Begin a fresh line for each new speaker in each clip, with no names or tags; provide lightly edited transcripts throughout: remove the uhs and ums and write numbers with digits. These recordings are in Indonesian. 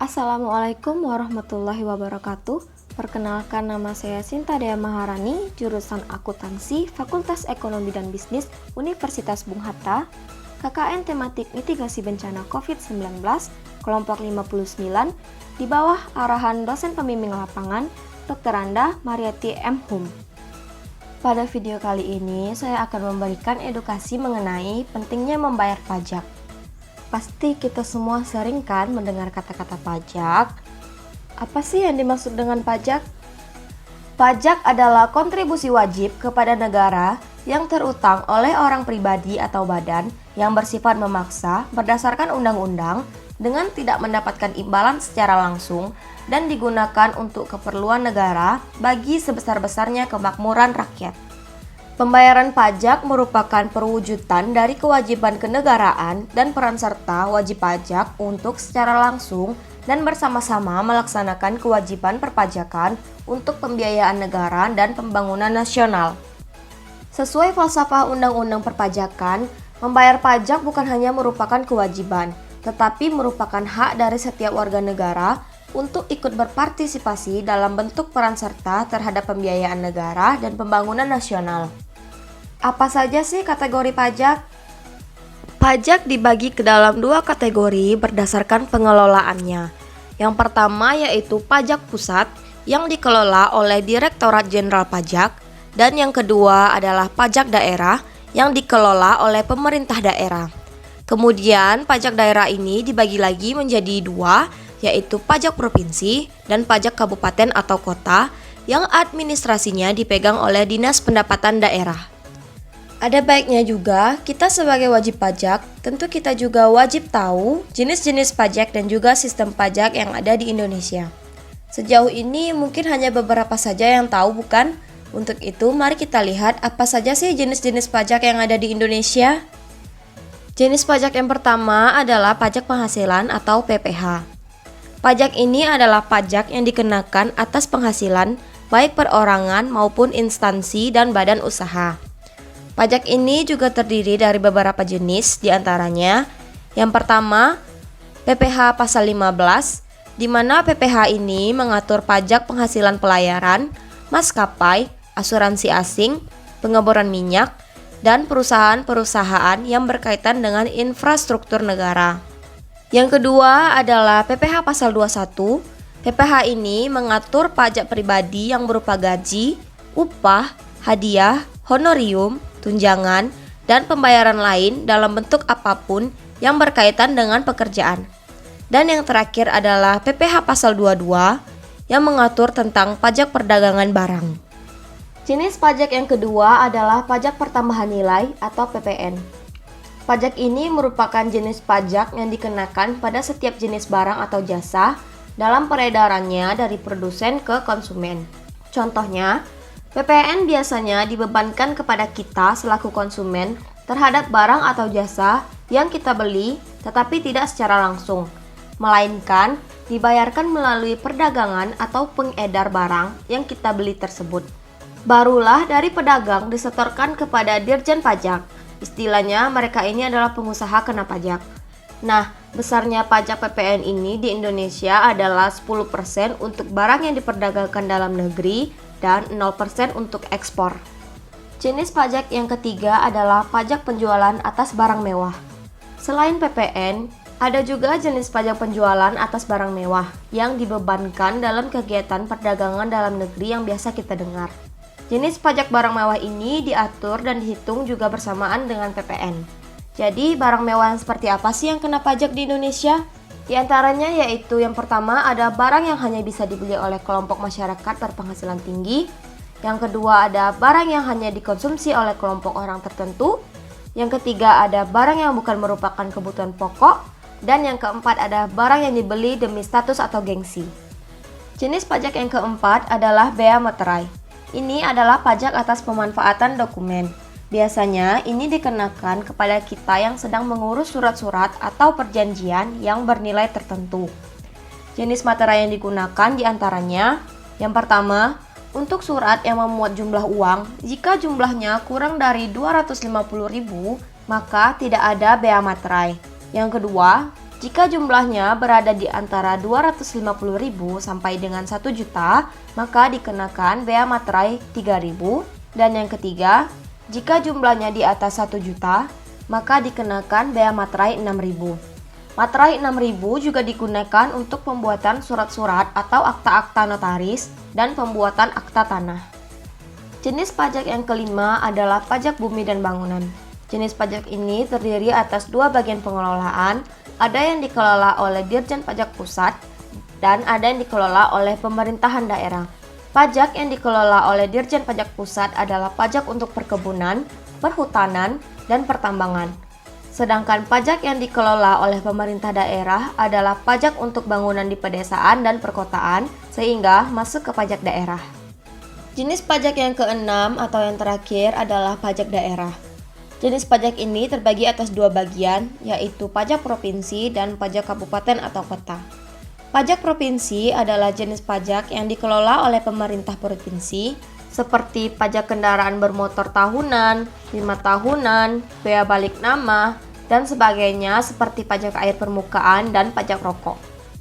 Assalamualaikum warahmatullahi wabarakatuh. Perkenalkan, nama saya Sinta Dea Maharani, jurusan Akuntansi, Fakultas Ekonomi dan Bisnis, Universitas Bung Hatta, KKN tematik mitigasi bencana COVID-19, kelompok 59, di bawah arahan dosen pembimbing lapangan, Dr. Anda Mariati M. Hum. Pada video kali ini, saya akan memberikan edukasi mengenai pentingnya membayar pajak. Pasti kita semua sering kan mendengar kata-kata pajak. Apa sih yang dimaksud dengan pajak? Pajak adalah kontribusi wajib kepada negara yang terutang oleh orang pribadi atau badan yang bersifat memaksa berdasarkan undang-undang dengan tidak mendapatkan imbalan secara langsung dan digunakan untuk keperluan negara bagi sebesar-besarnya kemakmuran rakyat. Pembayaran pajak merupakan perwujudan dari kewajiban kenegaraan dan peran serta wajib pajak untuk secara langsung dan bersama-sama melaksanakan kewajiban perpajakan untuk pembiayaan negara dan pembangunan nasional. Sesuai falsafah Undang-Undang Perpajakan, membayar pajak bukan hanya merupakan kewajiban, tetapi merupakan hak dari setiap warga negara untuk ikut berpartisipasi dalam bentuk peran serta terhadap pembiayaan negara dan pembangunan nasional. Apa saja sih kategori pajak? Pajak dibagi ke dalam dua kategori berdasarkan pengelolaannya. Yang pertama yaitu pajak pusat yang dikelola oleh Direktorat Jenderal Pajak, dan yang kedua adalah pajak daerah yang dikelola oleh pemerintah daerah. Kemudian pajak daerah ini dibagi lagi menjadi dua, yaitu pajak provinsi dan pajak kabupaten atau kota yang administrasinya dipegang oleh Dinas Pendapatan Daerah. Ada baiknya juga kita sebagai wajib pajak, tentu kita juga wajib tahu jenis-jenis pajak dan juga sistem pajak yang ada di Indonesia. Sejauh ini mungkin hanya beberapa saja yang tahu, bukan? Untuk itu mari kita lihat apa saja sih jenis-jenis pajak yang ada di Indonesia. Jenis pajak yang pertama adalah pajak penghasilan atau PPH. Pajak ini adalah pajak yang dikenakan atas penghasilan baik perorangan maupun instansi dan badan usaha. Pajak ini juga terdiri dari beberapa jenis, diantaranya yang pertama, PPH pasal 15, di mana PPH ini mengatur pajak penghasilan pelayaran, maskapai, asuransi asing, pengeboran minyak, dan perusahaan-perusahaan yang berkaitan dengan infrastruktur negara. Yang kedua adalah PPH pasal 21. PPH ini mengatur pajak pribadi yang berupa gaji, upah, hadiah, honorium, tunjangan, dan pembayaran lain dalam bentuk apapun yang berkaitan dengan pekerjaan. Dan yang terakhir adalah PPH pasal 22 yang mengatur tentang pajak perdagangan barang. Jenis pajak yang kedua adalah pajak pertambahan nilai atau PPN. Pajak ini merupakan jenis pajak yang dikenakan pada setiap jenis barang atau jasa dalam peredarannya dari produsen ke konsumen. Contohnya, PPN biasanya dibebankan kepada kita selaku konsumen terhadap barang atau jasa yang kita beli tetapi tidak secara langsung, melainkan dibayarkan melalui perdagangan atau pengedar barang yang kita beli tersebut. Barulah dari pedagang disetorkan kepada Dirjen Pajak. Istilahnya mereka ini adalah pengusaha kena pajak. Nah, besarnya pajak PPN ini di Indonesia adalah 10% untuk barang yang diperdagangkan dalam negeri dan 0% untuk ekspor. Jenis pajak yang ketiga adalah pajak penjualan atas barang mewah. Selain PPN, ada juga jenis pajak penjualan atas barang mewah yang dibebankan dalam kegiatan perdagangan dalam negeri yang biasa kita dengar. Jenis pajak barang mewah ini diatur dan dihitung juga bersamaan dengan PPN. Jadi, barang mewah yang seperti apa sih yang kena pajak di Indonesia? Di antaranya yaitu yang pertama ada barang yang hanya bisa dibeli oleh kelompok masyarakat berpenghasilan tinggi. Yang kedua ada barang yang hanya dikonsumsi oleh kelompok orang tertentu. Yang ketiga ada barang yang bukan merupakan kebutuhan pokok. Dan yang keempat ada barang yang dibeli demi status atau gengsi. Jenis pajak yang keempat adalah bea materai. Ini adalah pajak atas pemanfaatan dokumen. Biasanya ini dikenakan kepada kita yang sedang mengurus surat-surat atau perjanjian yang bernilai tertentu. Jenis materai yang digunakan diantaranya, yang pertama, untuk surat yang memuat jumlah uang, jika jumlahnya kurang dari 250.000, maka tidak ada bea materai. Yang kedua, Jika jumlahnya berada di antara 250.000 sampai dengan 1 juta, maka dikenakan bea materai 3.000. Dan yang ketiga, jika jumlahnya di atas 1 juta, maka dikenakan bea materai 6.000. Materai 6.000 juga digunakan untuk pembuatan surat-surat atau akta-akta notaris dan pembuatan akta tanah. Jenis pajak yang kelima adalah pajak bumi dan bangunan. Jenis pajak ini terdiri atas dua bagian pengelolaan, ada yang dikelola oleh Dirjen Pajak Pusat dan ada yang dikelola oleh pemerintahan daerah. Pajak yang dikelola oleh Dirjen Pajak Pusat adalah pajak untuk perkebunan, perhutanan, dan pertambangan. Sedangkan pajak yang dikelola oleh pemerintah daerah adalah pajak untuk bangunan di pedesaan dan perkotaan, sehingga masuk ke pajak daerah. Jenis pajak yang keenam atau yang terakhir adalah pajak daerah. Jenis pajak ini terbagi atas dua bagian, yaitu pajak provinsi dan pajak kabupaten atau kota. Pajak provinsi adalah jenis pajak yang dikelola oleh pemerintah provinsi, seperti pajak kendaraan bermotor tahunan, 5 tahunan, bea balik nama, dan sebagainya seperti pajak air permukaan dan pajak rokok.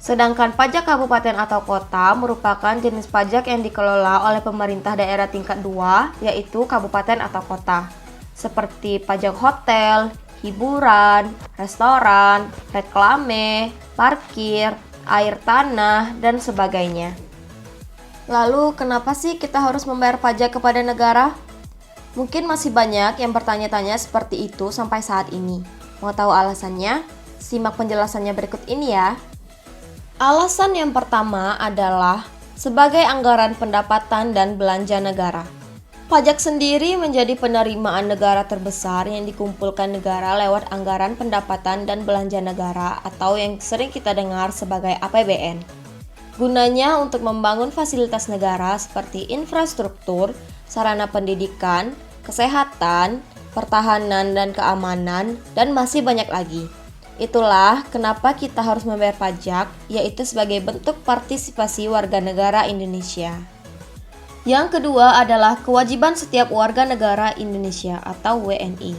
Sedangkan pajak kabupaten atau kota merupakan jenis pajak yang dikelola oleh pemerintah daerah tingkat 2, yaitu kabupaten atau kota. Seperti pajak hotel, hiburan, restoran, reklame, parkir, air tanah, dan sebagainya. Lalu, kenapa sih kita harus membayar pajak kepada negara? Mungkin masih banyak yang bertanya-tanya seperti itu sampai saat ini. Mau tahu alasannya? Simak penjelasannya berikut ini ya. Alasan yang pertama adalah sebagai anggaran pendapatan dan belanja negara. Pajak sendiri menjadi penerimaan negara terbesar yang dikumpulkan negara lewat anggaran pendapatan dan belanja negara atau yang sering kita dengar sebagai APBN. Gunanya untuk membangun fasilitas negara seperti infrastruktur, sarana pendidikan, kesehatan, pertahanan dan keamanan, dan masih banyak lagi. Itulah kenapa kita harus membayar pajak, yaitu sebagai bentuk partisipasi warga negara Indonesia. Yang kedua adalah kewajiban setiap warga negara Indonesia atau WNI.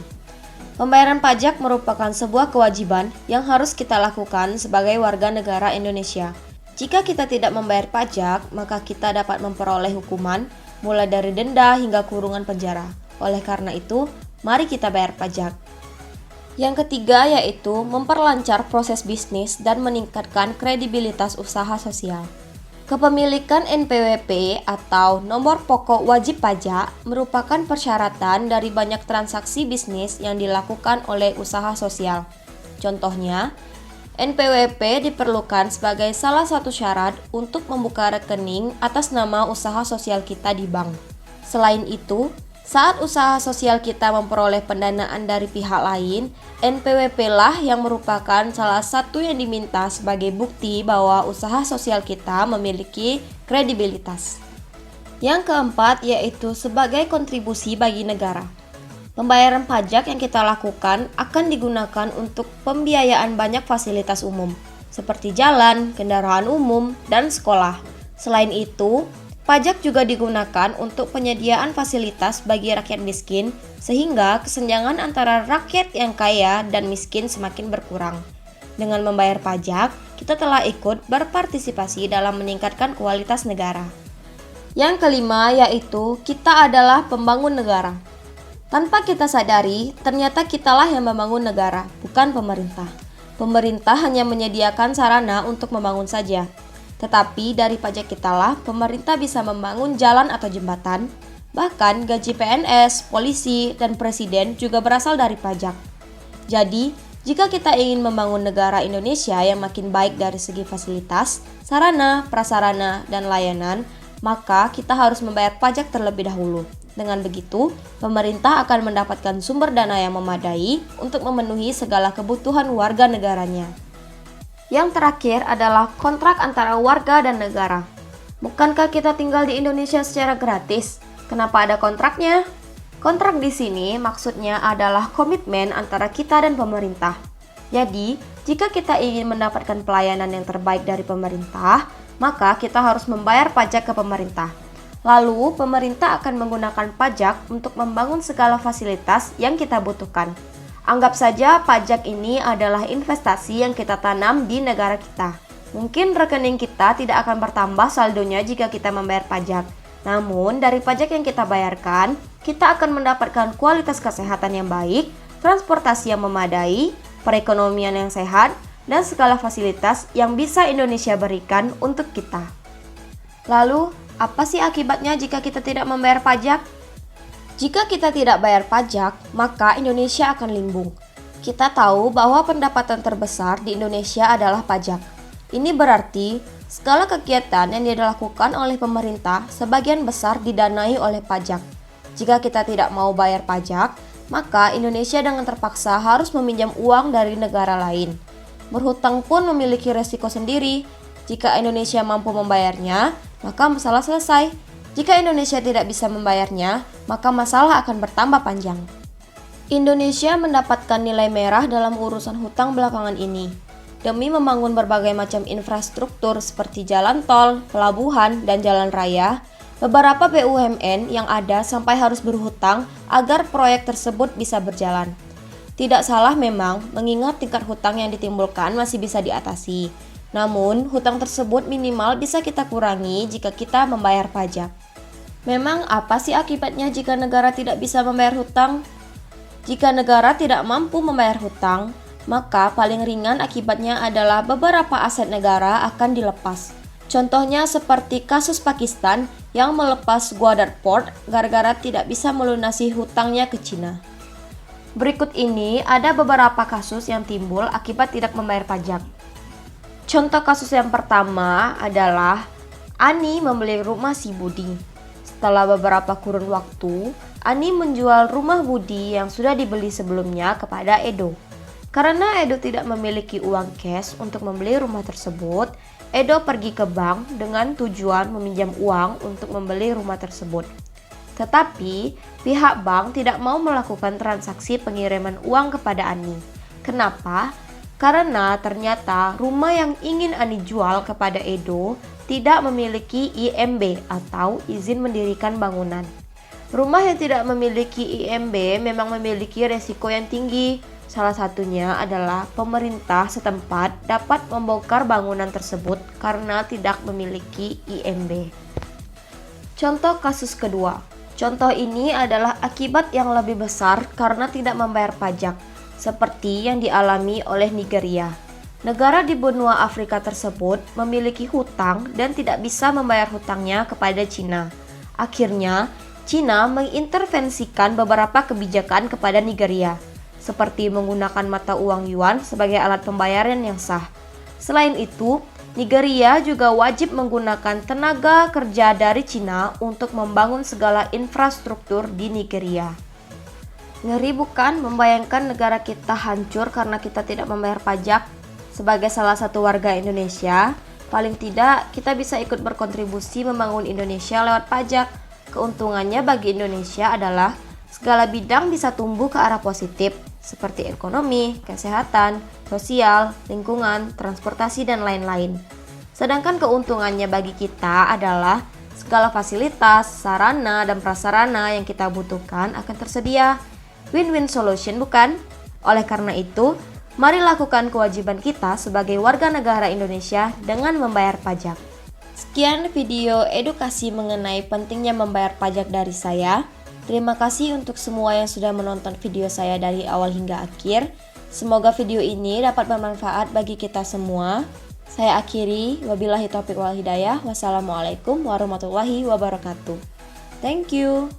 Pembayaran pajak merupakan sebuah kewajiban yang harus kita lakukan sebagai warga negara Indonesia. Jika kita tidak membayar pajak, maka kita dapat memperoleh hukuman mulai dari denda hingga kurungan penjara. Oleh karena itu, mari kita bayar pajak. Yang ketiga yaitu memperlancar proses bisnis dan meningkatkan kredibilitas usaha sosial. Kepemilikan NPWP atau nomor pokok wajib pajak merupakan persyaratan dari banyak transaksi bisnis yang dilakukan oleh usaha sosial. Contohnya, NPWP diperlukan sebagai salah satu syarat untuk membuka rekening atas nama usaha sosial kita di bank. Selain itu, saat usaha sosial kita memperoleh pendanaan dari pihak lain, NPWP lah yang merupakan salah satu yang diminta sebagai bukti bahwa usaha sosial kita memiliki kredibilitas. Yang keempat yaitu sebagai kontribusi bagi negara. Pembayaran pajak yang kita lakukan akan digunakan untuk pembiayaan banyak fasilitas umum, seperti jalan, kendaraan umum, dan sekolah. Selain itu, pajak juga digunakan untuk penyediaan fasilitas bagi rakyat miskin, sehingga kesenjangan antara rakyat yang kaya dan miskin semakin berkurang. Dengan membayar pajak, kita telah ikut berpartisipasi dalam meningkatkan kualitas negara. Yang kelima yaitu kita adalah pembangun negara. Tanpa kita sadari, ternyata kitalah yang membangun negara, bukan pemerintah. Pemerintah hanya menyediakan sarana untuk membangun saja. Tetapi dari pajak kitalah pemerintah bisa membangun jalan atau jembatan, bahkan gaji PNS, polisi, dan presiden juga berasal dari pajak. Jadi, jika kita ingin membangun negara Indonesia yang makin baik dari segi fasilitas, sarana, prasarana, dan layanan, maka kita harus membayar pajak terlebih dahulu. Dengan begitu, pemerintah akan mendapatkan sumber dana yang memadai untuk memenuhi segala kebutuhan warga negaranya. Yang terakhir adalah kontrak antara warga dan negara. Bukankah kita tinggal di Indonesia secara gratis? Kenapa ada kontraknya? Kontrak di sini maksudnya adalah komitmen antara kita dan pemerintah. Jadi, jika kita ingin mendapatkan pelayanan yang terbaik dari pemerintah, maka kita harus membayar pajak ke pemerintah. Lalu, pemerintah akan menggunakan pajak untuk membangun segala fasilitas yang kita butuhkan. Anggap saja pajak ini adalah investasi yang kita tanam di negara kita. Mungkin rekening kita tidak akan bertambah saldonya jika kita membayar pajak. Namun, dari pajak yang kita bayarkan, kita akan mendapatkan kualitas kesehatan yang baik, transportasi yang memadai, perekonomian yang sehat, dan segala fasilitas yang bisa Indonesia berikan untuk kita. Lalu, apa sih akibatnya jika kita tidak membayar pajak? Jika kita tidak bayar pajak, maka Indonesia akan limbung. Kita tahu bahwa pendapatan terbesar di Indonesia adalah pajak. Ini berarti segala kegiatan yang dilakukan oleh pemerintah sebagian besar didanai oleh pajak. Jika kita tidak mau bayar pajak, maka Indonesia dengan terpaksa harus meminjam uang dari negara lain. Berhutang pun memiliki resiko sendiri. Jika Indonesia mampu membayarnya, maka masalah selesai. Jika Indonesia tidak bisa membayarnya, maka masalah akan bertambah panjang. Indonesia mendapatkan nilai merah dalam urusan hutang belakangan ini. Demi membangun berbagai macam infrastruktur seperti jalan tol, pelabuhan, dan jalan raya, beberapa BUMN yang ada sampai harus berhutang agar proyek tersebut bisa berjalan. Tidak salah memang, mengingat tingkat hutang yang ditimbulkan masih bisa diatasi. Namun, hutang tersebut minimal bisa kita kurangi jika kita membayar pajak. Memang apa sih akibatnya jika negara tidak bisa membayar hutang? Jika negara tidak mampu membayar hutang, maka paling ringan akibatnya adalah beberapa aset negara akan dilepas. Contohnya seperti kasus Pakistan yang melepas Gwadar Port gara-gara tidak bisa melunasi hutangnya ke Cina. Berikut ini ada beberapa kasus yang timbul akibat tidak membayar pajak. Contoh kasus yang pertama adalah Ani membeli rumah si Budi. Setelah beberapa kurun waktu, Ani menjual rumah Budi yang sudah dibeli sebelumnya kepada Edo. Karena Edo tidak memiliki uang cash untuk membeli rumah tersebut, Edo pergi ke bank dengan tujuan meminjam uang untuk membeli rumah tersebut. Tetapi, pihak bank tidak mau melakukan transaksi pengiriman uang kepada Ani. Kenapa? Karena ternyata rumah yang ingin Ani jual kepada Edo tidak memiliki IMB atau izin mendirikan bangunan. Rumah yang tidak memiliki IMB memang memiliki resiko yang tinggi. Salah satunya adalah pemerintah setempat dapat membongkar bangunan tersebut karena tidak memiliki IMB. Contoh kasus kedua. Contoh ini adalah akibat yang lebih besar karena tidak membayar pajak, seperti yang dialami oleh Nigeria. Negara di benua Afrika tersebut memiliki hutang dan tidak bisa membayar hutangnya kepada Cina. Akhirnya, Cina mengintervensikan beberapa kebijakan kepada Nigeria, seperti menggunakan mata uang yuan sebagai alat pembayaran yang sah. Selain itu, Nigeria juga wajib menggunakan tenaga kerja dari Cina untuk membangun segala infrastruktur di Nigeria. Ngeri bukan membayangkan negara kita hancur karena kita tidak membayar pajak? Sebagai salah satu warga Indonesia, paling tidak kita bisa ikut berkontribusi membangun Indonesia lewat pajak. Keuntungannya bagi Indonesia adalah segala bidang bisa tumbuh ke arah positif, seperti ekonomi, kesehatan, sosial, lingkungan, transportasi, dan lain-lain. Sedangkan keuntungannya bagi kita adalah segala fasilitas, sarana, dan prasarana yang kita butuhkan akan tersedia. Win-win solution bukan? Oleh karena itu, mari lakukan kewajiban kita sebagai warga negara Indonesia dengan membayar pajak. Sekian video edukasi mengenai pentingnya membayar pajak dari saya. Terima kasih untuk semua yang sudah menonton video saya dari awal hingga akhir. Semoga video ini dapat bermanfaat bagi kita semua. Saya akhiri, wabillahi taufiq wal hidayah. Wassalamualaikum warahmatullahi wabarakatuh. Thank you.